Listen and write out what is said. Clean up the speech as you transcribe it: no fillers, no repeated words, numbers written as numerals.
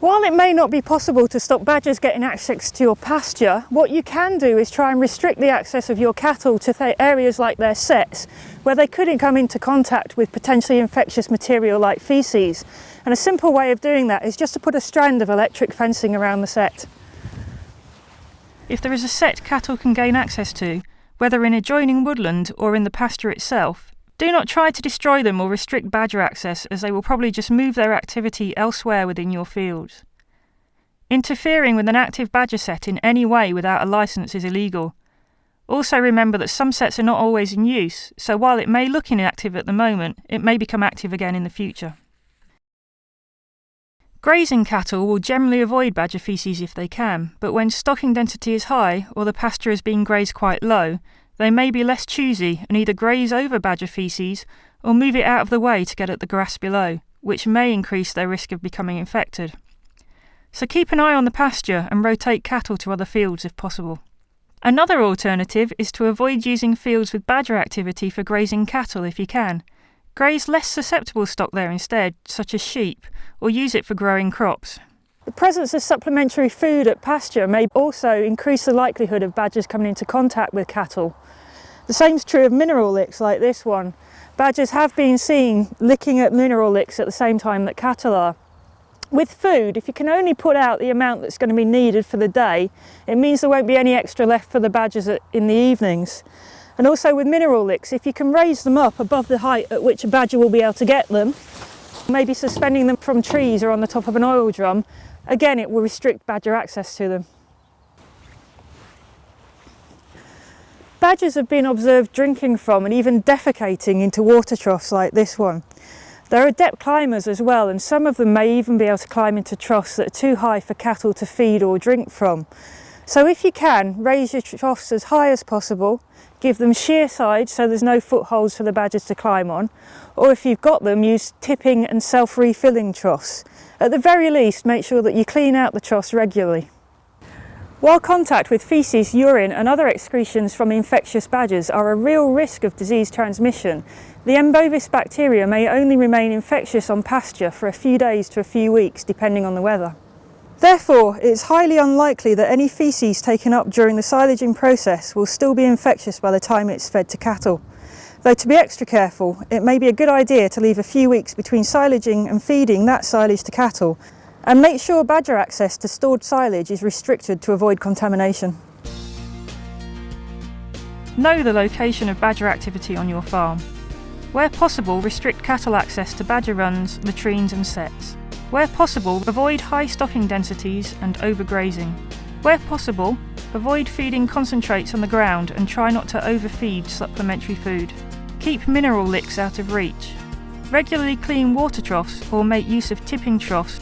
While it may not be possible to stop badgers getting access to your pasture, what you can do is try and restrict the access of your cattle to areas like their setts, where they could come into contact with potentially infectious material like faeces. And a simple way of doing that is just to put a strand of electric fencing around the sett. If there is a sett cattle can gain access to, whether in adjoining woodland or in the pasture itself, do not try to destroy them or restrict badger access, as they will probably just move their activity elsewhere within your fields. Interfering with an active badger sett in any way without a licence is illegal. Also remember that some setts are not always in use, so while it may look inactive at the moment, it may become active again in the future. Grazing cattle will generally avoid badger faeces if they can, but when stocking density is high or the pasture is being grazed quite low, they may be less choosy and either graze over badger faeces or move it out of the way to get at the grass below, which may increase their risk of becoming infected. So keep an eye on the pasture and rotate cattle to other fields if possible. Another alternative is to avoid using fields with badger activity for grazing cattle if you can. Graze less susceptible stock there instead, such as sheep, or use it for growing crops. The presence of supplementary food at pasture may also increase the likelihood of badgers coming into contact with cattle. The same is true of mineral licks like this one. Badgers have been seen licking at mineral licks at the same time that cattle are. With food, if you can only put out the amount that's going to be needed for the day, it means there won't be any extra left for the badgers in the evenings. And also with mineral licks, if you can raise them up above the height at which a badger will be able to get them, maybe suspending them from trees or on the top of an oil drum, again it will restrict badger access to them. Badgers have been observed drinking from and even defecating into water troughs like this one. They're adept climbers as well, and some of them may even be able to climb into troughs that are too high for cattle to feed or drink from. So if you can, raise your troughs as high as possible, give them sheer sides so there's no footholds for the badgers to climb on, or if you've got them, use tipping and self-refilling troughs. At the very least, make sure that you clean out the troughs regularly. While contact with faeces, urine and other excretions from infectious badgers are a real risk of disease transmission, the M. bovis bacteria may only remain infectious on pasture for a few days to a few weeks, depending on the weather. Therefore, it is highly unlikely that any faeces taken up during the silaging process will still be infectious by the time it's fed to cattle. Though to be extra careful, it may be a good idea to leave a few weeks between silaging and feeding that silage to cattle, and make sure badger access to stored silage is restricted to avoid contamination. Know the location of badger activity on your farm. Where possible, restrict cattle access to badger runs, latrines and setts. Where possible, avoid high stocking densities and overgrazing. Where possible, avoid feeding concentrates on the ground and try not to overfeed supplementary food. Keep mineral licks out of reach. Regularly clean water troughs or make use of tipping troughs